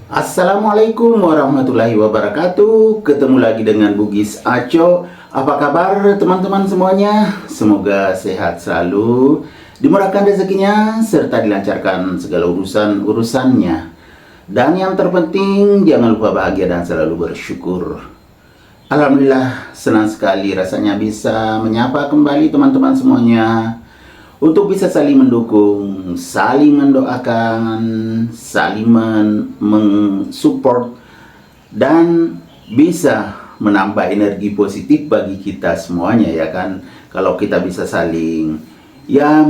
Assalamualaikum warahmatullahi wabarakatuh. Ketemu lagi dengan Bugis Aco. Apa kabar teman-teman semuanya? Semoga sehat selalu, dimurahkan rezekinya, serta dilancarkan segala urusan-urusannya. Dan yang terpenting, jangan lupa bahagia dan selalu bersyukur. Alhamdulillah, senang sekali rasanya bisa menyapa kembali teman-teman semuanya, untuk bisa saling mendukung, saling mendoakan, saling mensupport, dan bisa menambah energi positif bagi kita semuanya, ya kan? Kalau kita bisa saling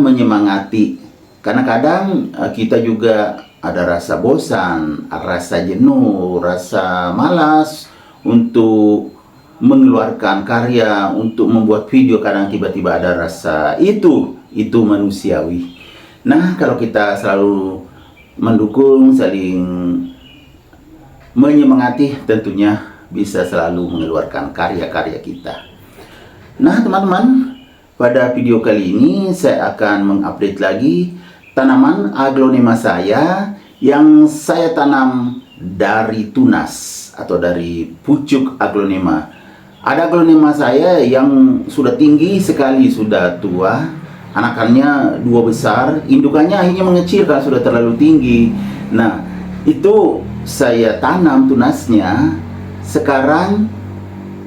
menyemangati, karena kadang kita juga ada rasa bosan, rasa jenuh, rasa malas untuk mengeluarkan karya, untuk membuat video. Kadang tiba-tiba ada rasa itu manusiawi. Nah, kalau kita selalu mendukung, saling menyemangati, tentunya bisa selalu mengeluarkan karya-karya kita. Nah teman-teman, pada video kali ini saya akan mengupdate lagi tanaman aglonema saya yang saya tanam dari tunas atau dari pucuk aglonema. Ada aglonema saya yang sudah tinggi sekali, sudah tua, anakannya 2 besar, indukannya akhirnya mengecil karena sudah terlalu tinggi. Nah, itu saya tanam tunasnya. Sekarang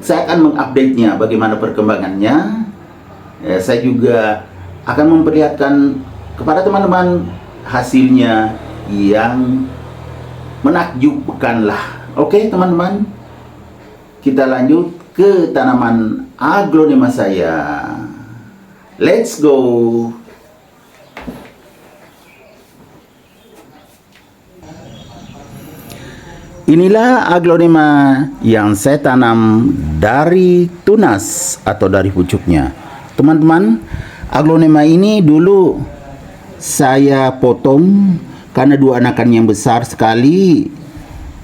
saya akan mengupdate-nya, bagaimana perkembangannya. Saya juga akan memperlihatkan kepada teman-teman hasilnya yang menakjubkan lah. Oke teman-teman, kita lanjut ke tanaman aglonema saya. Let's go. Inilah aglonema yang saya tanam dari tunas atau dari pucuknya. Teman-teman, aglonema ini dulu saya potong karena 2 anakan yang besar sekali.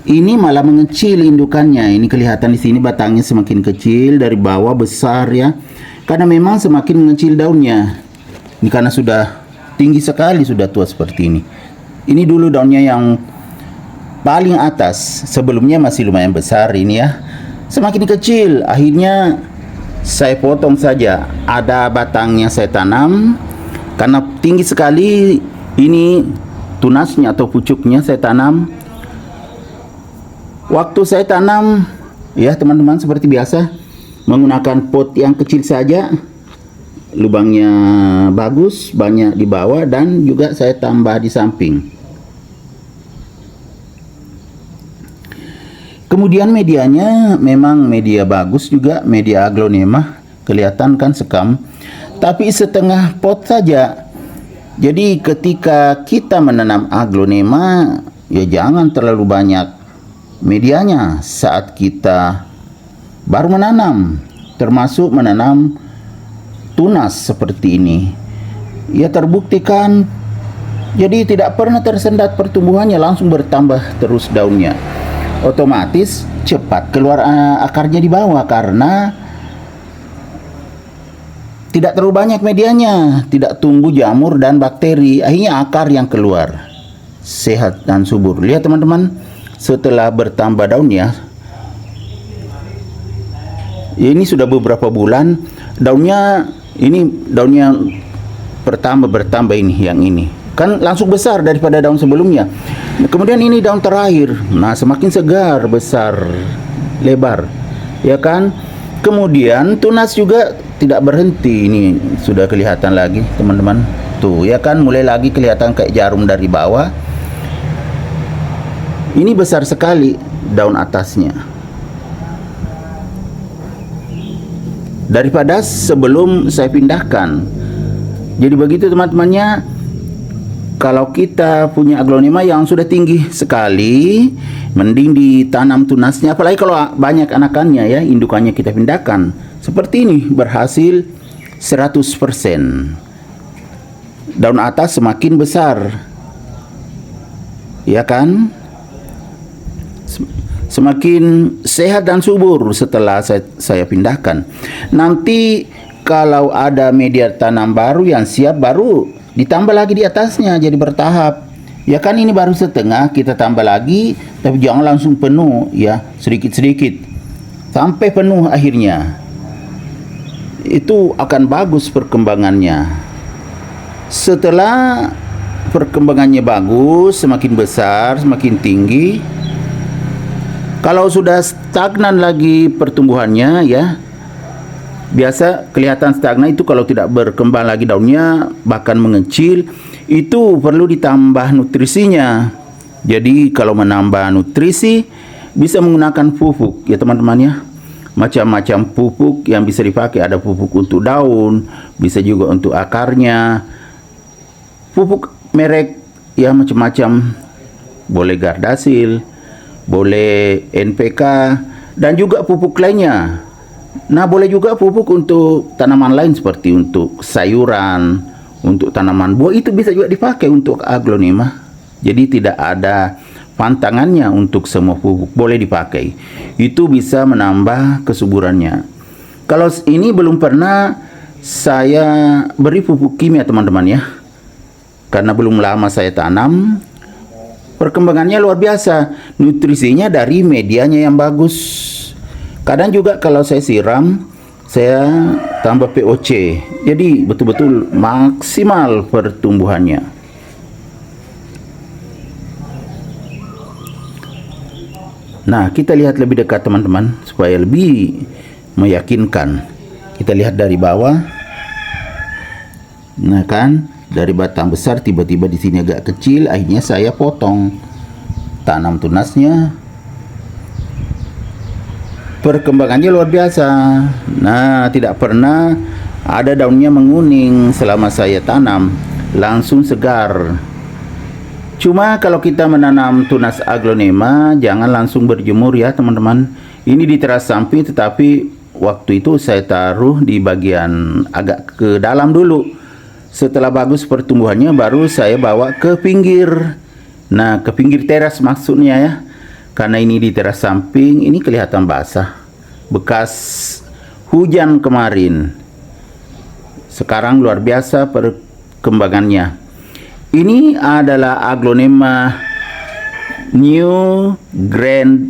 Ini malah mengecil indukannya. Ini kelihatan di sini batangnya semakin kecil, dari bawah besar ya. Karena memang semakin mengecil daunnya. Ini karena sudah tinggi sekali, sudah tua seperti ini. Ini dulu daunnya yang paling atas, sebelumnya masih lumayan besar ini ya. Semakin kecil, akhirnya saya potong saja. Ada batangnya saya tanam, karena tinggi sekali. Ini tunasnya atau pucuknya saya tanam. Waktu saya tanam, ya teman-teman, seperti biasa, menggunakan pot yang kecil saja. Lubangnya bagus, banyak di bawah, dan juga saya tambah di samping. Kemudian medianya memang media bagus juga, media aglonema. Kelihatan kan sekam, tapi setengah pot saja. Jadi ketika kita menanam aglonema, ya jangan terlalu banyak medianya saat kita baru menanam, termasuk menanam tunas seperti ini. Ya terbuktikan, jadi tidak pernah tersendat pertumbuhannya, langsung bertambah terus daunnya. Otomatis cepat keluar akarnya di bawah karena tidak terlalu banyak medianya, tidak tumbuh jamur dan bakteri, akhirnya akar yang keluar sehat dan subur. Lihat teman-teman, setelah bertambah daunnya, ini sudah beberapa bulan, daunnya bertambah ini, yang ini kan langsung besar daripada daun sebelumnya. Kemudian ini daun terakhir, nah semakin segar, besar, lebar, ya kan. Kemudian tunas juga tidak berhenti, ini sudah kelihatan lagi teman-teman, tuh ya kan, mulai lagi kelihatan kayak jarum dari bawah. Ini besar sekali daun atasnya daripada sebelum saya pindahkan. Jadi begitu teman-temannya. Kalau kita punya aglonema yang sudah tinggi sekali, mending ditanam tunasnya. Apalagi kalau banyak anakannya ya, indukannya kita pindahkan. Seperti ini, berhasil 100%. Daun atas semakin besar, ya kan? Semakin sehat dan subur setelah saya pindahkan. Nanti kalau ada media tanam baru yang siap, baru ditambah lagi di atasnya, jadi bertahap. Ya kan ini baru setengah, kita tambah lagi, tapi jangan langsung penuh ya, sedikit-sedikit sampai penuh akhirnya. Itu akan bagus perkembangannya. Setelah perkembangannya bagus, semakin besar, semakin tinggi. Kalau sudah stagnan lagi pertumbuhannya ya, biasa kelihatan stagnan itu kalau tidak berkembang lagi daunnya, bahkan mengecil. Itu perlu ditambah nutrisinya. Jadi kalau menambah nutrisi bisa menggunakan pupuk ya teman-teman ya. Macam-macam pupuk yang bisa dipakai. Ada pupuk untuk daun, bisa juga untuk akarnya. Pupuk merek ya macam-macam. Boleh Gardasil, boleh NPK, dan juga pupuk lainnya. Nah, boleh juga pupuk untuk tanaman lain seperti untuk sayuran, untuk tanaman buah, itu bisa juga dipakai untuk aglonema. Jadi tidak ada pantangannya, untuk semua pupuk boleh dipakai. Itu bisa menambah kesuburannya. Kalau ini belum pernah saya beri pupuk kimia teman-teman ya, karena belum lama saya tanam. Perkembangannya luar biasa. Nutrisinya dari medianya yang bagus. Kadang juga kalau saya siram, saya tambah POC. Jadi betul-betul maksimal pertumbuhannya. Nah, kita lihat lebih dekat teman-teman supaya lebih meyakinkan. Kita lihat dari bawah. Nah kan, dari batang besar tiba-tiba di sini agak kecil, akhirnya saya potong. Tanam tunasnya. Perkembangannya luar biasa. Nah, tidak pernah ada daunnya menguning selama saya tanam, langsung segar. Cuma kalau kita menanam tunas aglonema, jangan langsung berjemur ya teman-teman. Ini di teras samping, tetapi waktu itu saya taruh di bagian agak ke dalam dulu. Setelah bagus pertumbuhannya, baru saya bawa ke pinggir. Nah, ke pinggir teras maksudnya ya. Karena ini di teras samping, ini kelihatan basah. Bekas hujan kemarin. Sekarang luar biasa perkembangannya. Ini adalah aglonema New Grand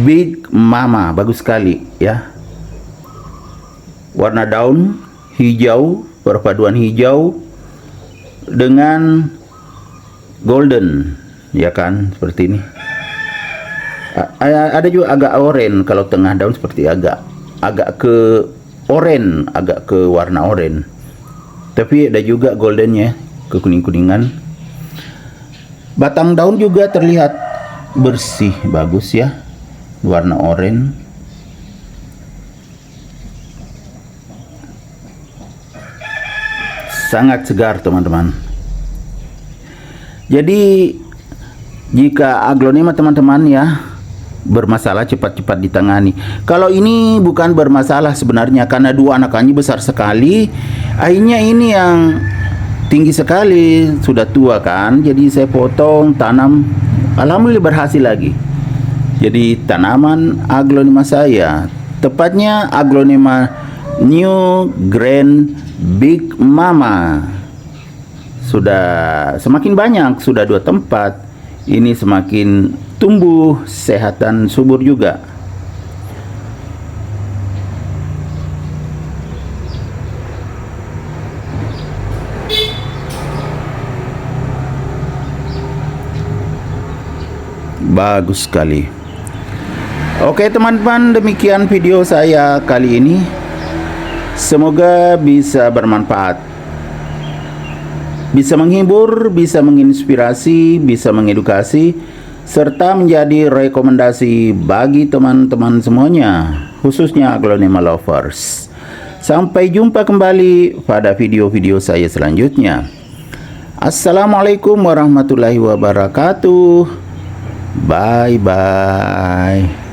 Big Mama. Bagus sekali ya. Warna daun hijau, perpaduan hijau dengan golden, ya kan, seperti ini. Ada juga agak oranye kalau tengah daun, seperti agak ke oranye, agak ke warna oranye. Tapi ada juga goldennya, ke kuning-kuningan. Batang daun juga terlihat bersih, bagus ya, warna oranye. Sangat segar teman-teman. Jadi jika aglonema teman-teman ya bermasalah, cepat-cepat ditangani. Kalau ini bukan bermasalah sebenarnya, karena dua anakannya besar sekali. Akhirnya ini yang tinggi sekali, sudah tua kan. Jadi saya potong, tanam, alhamdulillah berhasil lagi. Jadi tanaman aglonema saya, tepatnya aglonema New Grand Big Mama, sudah semakin banyak, sudah 2 tempat. Ini semakin tumbuh sehat dan subur juga. Bagus sekali. Oke teman-teman, demikian video saya kali ini. Semoga bisa bermanfaat, bisa menghibur, bisa menginspirasi, bisa mengedukasi, serta menjadi rekomendasi bagi teman-teman semuanya, khususnya aglonema lovers. Sampai jumpa kembali pada video-video saya selanjutnya. Assalamualaikum warahmatullahi wabarakatuh. Bye-bye.